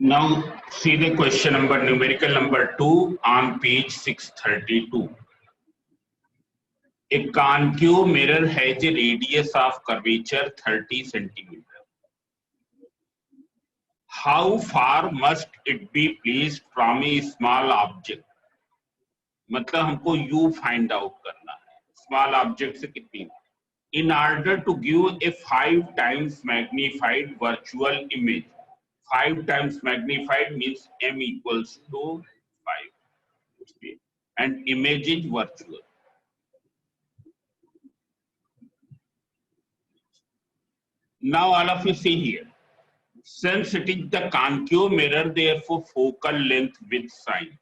Now see the question number, numerical number 2 on page 632. A concave mirror has a radius of curvature 30 centimeter. How far must it be placed from a small object? मतलब हमको U find out करना है, small object से कितनी, in order to give a 5 times magnified virtual image. 5 times magnified means m equals to 5 and image is virtual. Now all of you see here, since it is the concave mirror, therefore focal length with sine.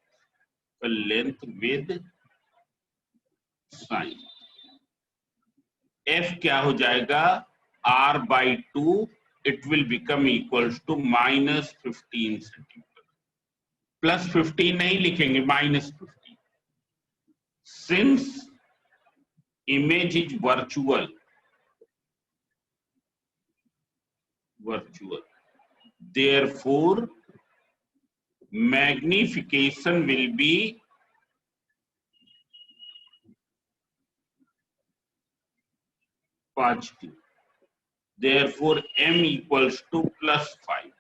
The length with sine. F क्या हो जाएगा? R by 2, it will become equals to minus 15 centimeter. Plus 15 नहीं लिखेंगे, minus 15. Since image is virtual, therefore magnification will be positive. Therefore m equals to plus 5.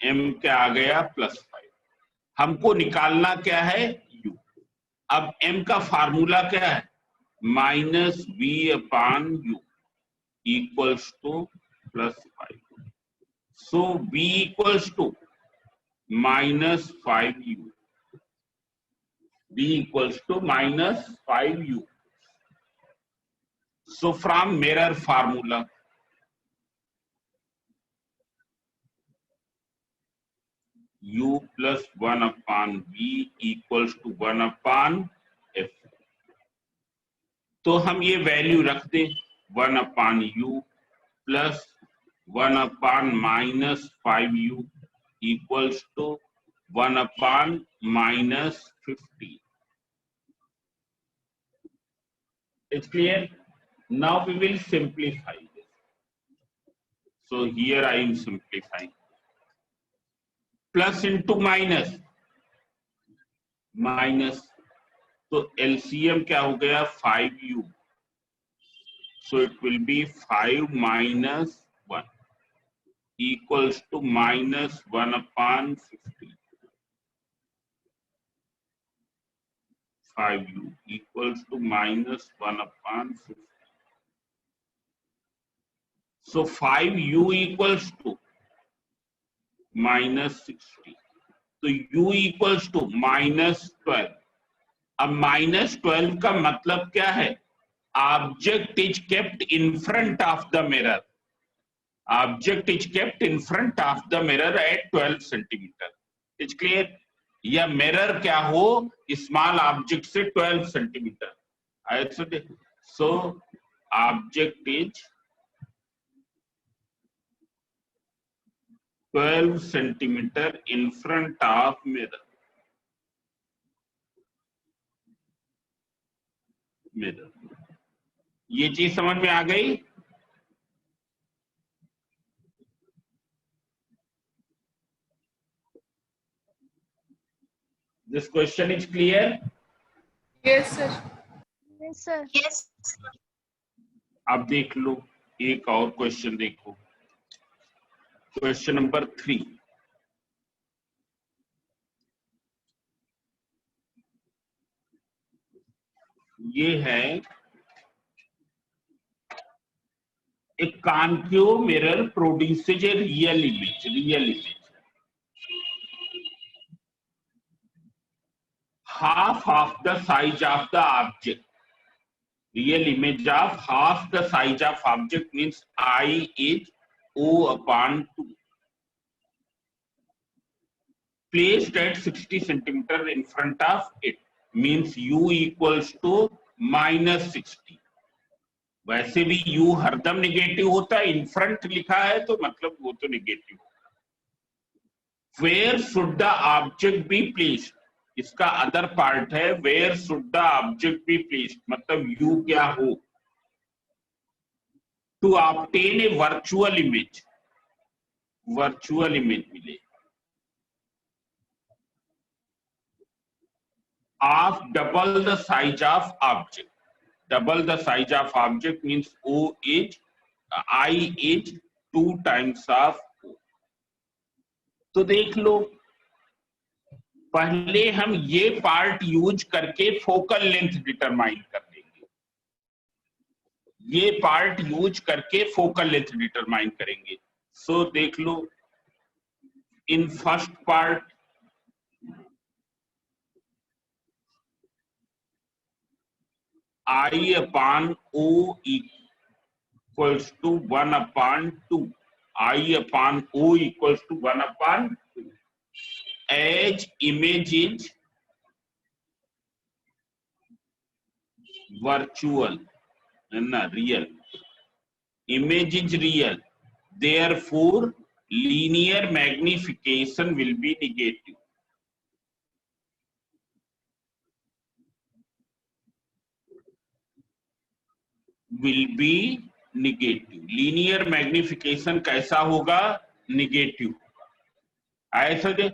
m क्या आ गया? plus 5. हमको निकालना क्या है? u. अब m का फार्मूला क्या है? Minus v upon u equals to plus 5. So v equals to minus 5u. v equals to minus 5u. So from mirror formula, u plus 1 upon v equals to 1 upon f. तो हम ये value रख दें, 1 upon u plus 1 upon minus 5u equals to 1 upon minus 50. It's clear? Now we will simplify this. So here I am simplifying. Plus into minus, minus, तो LCM क्या हो गया? 5u. So it will be 5 minus 1 equals to minus 1 upon 50. 5u equals to minus 1 upon 50. So 5u equals to minus 60. So u equals to minus 12. अब minus 12 का मतलब क्या है? Object is kept in front of the mirror. Object is kept in front of the mirror at 12 centimeter. It's clear? या mirror क्या हो? Small object से 12 centimeter. So object is 12 centimeter in front of mirror. Mirror. ये चीज समझ में आ गई? This question is clear? Yes, sir. Yes, sir. Yes. अब देख लो, एक और क्वेश्चन देखो, क्वेश्चन नंबर 3. ये है a concave mirror produces a real image. Half of the size of the object. Real image of half the size of object means I is O upon 2. Placed at 60 centimeter in front of it means U equals to minus 60. वैसे भी U हरदम negative होता है, in front लिखा है तो मतलब वो तो निगेटिव होगा. Where should the object be placed? इसका अदर पार्ट है, where should the object be placed, मतलब U क्या हो. To obtain a virtual image मिले. of double the size of object. Double the size of object means O is I is 2 times of O. तो देख लो, पहले हम ये part use करके फोकल लेंथ डिटरमाइन कर देंगे, ये पार्ट यूज करके फोकल लेंथ डिटरमाइन करेंगे. सो देख लो, in first part I upon O equals to 1 upon 2. I upon O equals to 1 upon 2. As image is virtual and not real. Image is real. Therefore, linear magnification will be negative. Will be negative. Linear magnification कैसा होगा? Negative होगा. ऐसा दे,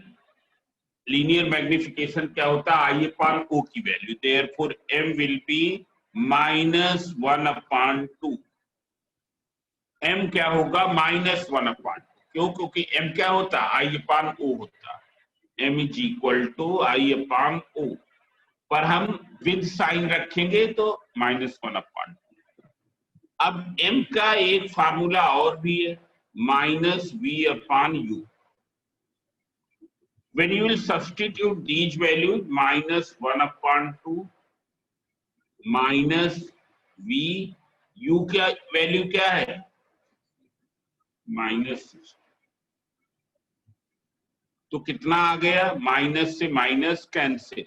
linear magnification क्या होता है? I upon O की value. Therefore, M will be minus 1 upon 2. M क्या होगा? minus 1 upon 2. क्यों? क्योंकि M क्या होता है? I upon O होता है. M is equal to I upon O. पर हम with sign रखेंगे तो minus 1 upon 2. अब m का एक फार्मूला और भी है, minus v upon u. When you will substitute these values, minus 1 upon 2 minus v, u का वैल्यू क्या है? माइनस. तो कितना आ गया? माइनस से minus cancel,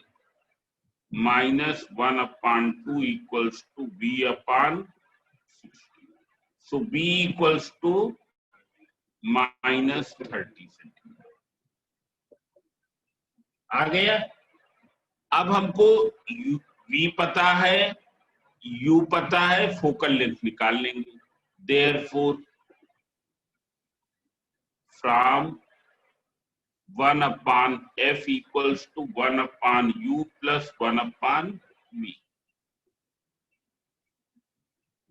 minus 1 upon 2 equals to v upon. So b equals to minus 30 centimetre. आ गया. अब हमको v पता है, u पता है, फोकल लेंथ निकाल लेंगे. Therefore, from 1 upon f equals to 1 upon u plus 1 upon v.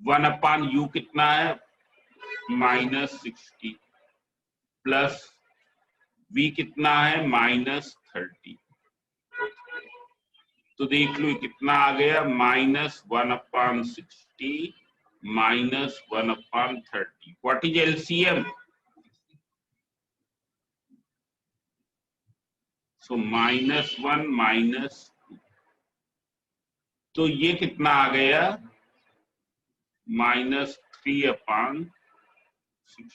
1 upon u कितना है? माइनस 60 प्लस v कितना है? माइनस 30. तो देख लो कितना आ गया? Minus 1 upon 60 minus 1 upon 30. What is LCM? So minus 1 minus 2. तो ये कितना आ गया? Minus 3 upon 60.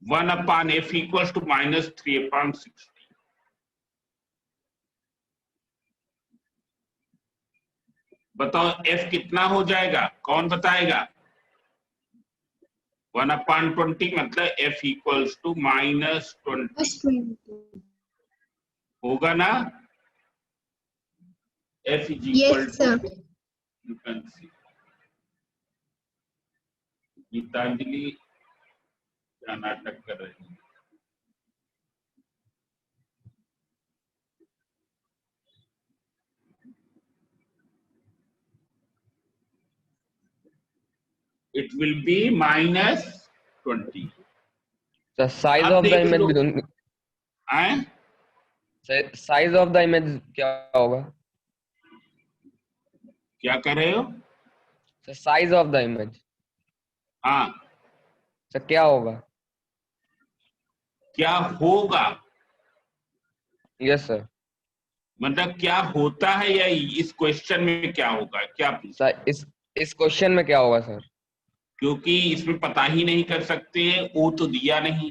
1 upon f equals to minus 3 upon 60. बताओ f कितना हो जाएगा? कौन बताएगा? 1 upon 20 मतलब f equals to minus 20 होगा ना? f is equal to, you can see, Geetanjali क्या नाटक कर रहे हैं? It will be minus 20. The size of the image भी दूंगी. Size of the image क्या होगा? क्या कर रहे हो? The size of the image. हाँ. तो क्या होगा? क्या होगा? Yes sir. मतलब क्या होता है या इस क्वेश्चन में क्या होगा? क्या सर इस क्वेश्चन में क्या होगा सर? क्योंकि इसमें पता ही नहीं कर सकते हैं, ओ तो दिया नहीं.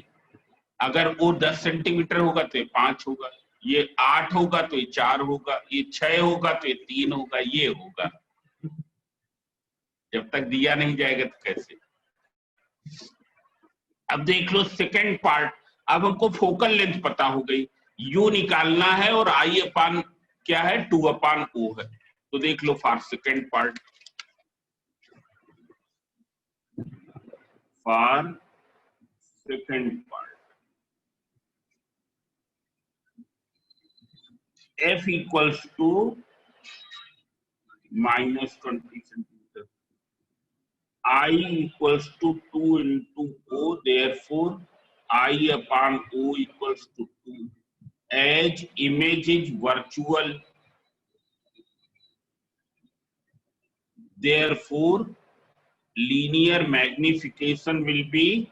अगर ओ 10 सेंटीमीटर होगा तो ये 5 होगा, ये 8 होगा तो ये 4 होगा, ये 6 होगा तो ये 3 होगा, ये होगा. जब तक दिया नहीं जाएगा तो कैसे? अब देख लो सेकंड पार्ट. अब हमको फोकल लेंथ पता हो गई, यू निकालना है और आई अपान क्या है? 2 अपान ओ है. तो देख लो for second part, for second part F equals to minus 20 centimeter. I equals to 2 into O, therefore I upon O equals to 2. As image is virtual, therefore linear magnification will be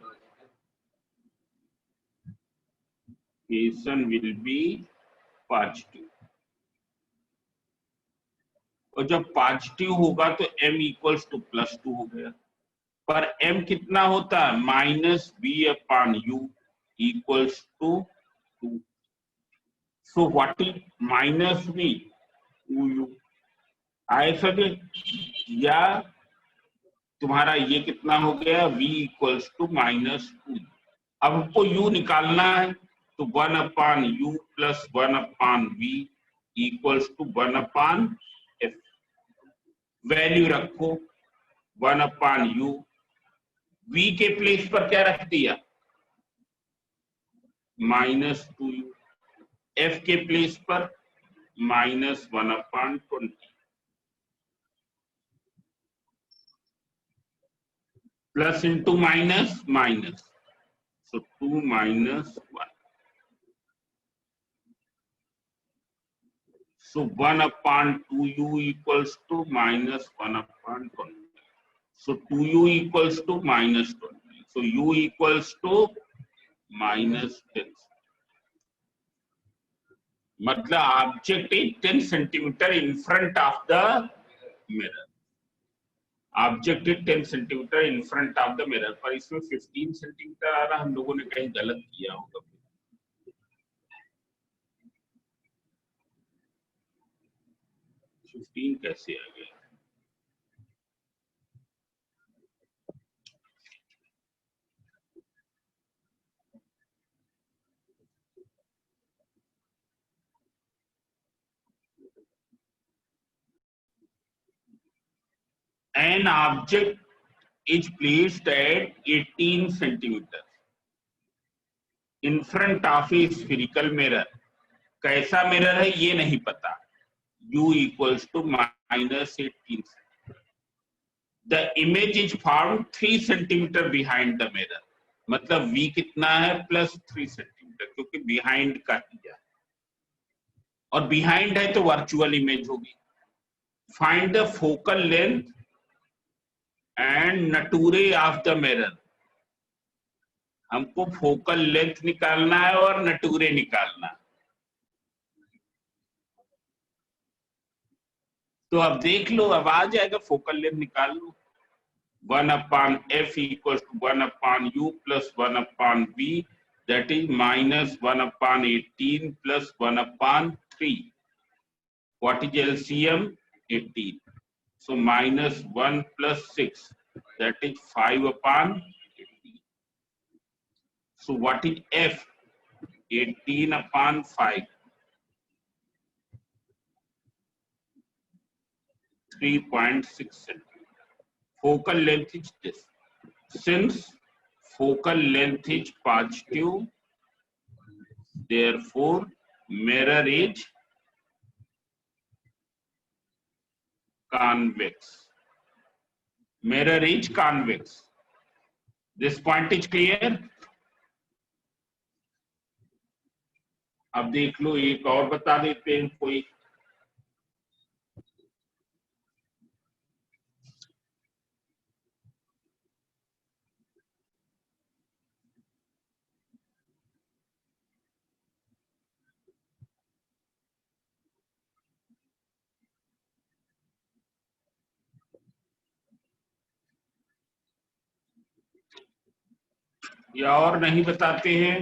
positive. और जब positive होगा तो m equals to +2 हो गया, पर m कितना होता है -v/u equals to 2. So what is -v? 2u. आए सके? या तुम्हारा ये कितना हो गया v इक्वल्स टू -2. अब हमको u निकालना है तो 1/u plus 1/v equals to 1/f. Value रखो 1/u, v के प्लेस पर क्या रख दिया -2u, f के प्लेस पर -1/20 plus into minus minus, so 2 minus 1. So 1/2u equals to -1/20. So 2u equals to -20. So u equals to -10. मतलब object is 10 centimetre in front of the mirror. Object is 10 centimetre in front of the mirror, पर इसमें 15 centimetre आ रहा, हम लोगों ने कहीं गलत किया होगा. 15 कैसे आ गया? An object is placed at 18 centimeters in front of a spherical mirror. कैसा मिरर है ये नहीं पता. U equals to -18. The image is found 3 centimeter behind the mirror. मतलब V कितना है +3 सेंटीमीटर, क्योंकि बिहाइंड का दिया और बिहाइंड है तो वर्चुअल इमेज होगी. Find the focal length and nature of the mirror. हमको फोकल लेंथ निकालना है और नटूरे निकालना है. तो अब देख लो, अब आ जाएगा. फोकल लेंथ निकाल लो. 1/f equals to 1/u plus 1/v, that is -1/18 plus 1/3. What is LCM? 18. So -1 plus 6, that is 5/18. So what is f? 18/5. 3.6 centimeters. Focal length is this. Since focal length is positive, therefore mirror is convex. Mirror is convex. This point is clear. अब देख लो, एक और बता देते हैं कोई. या और नहीं बताते हैं.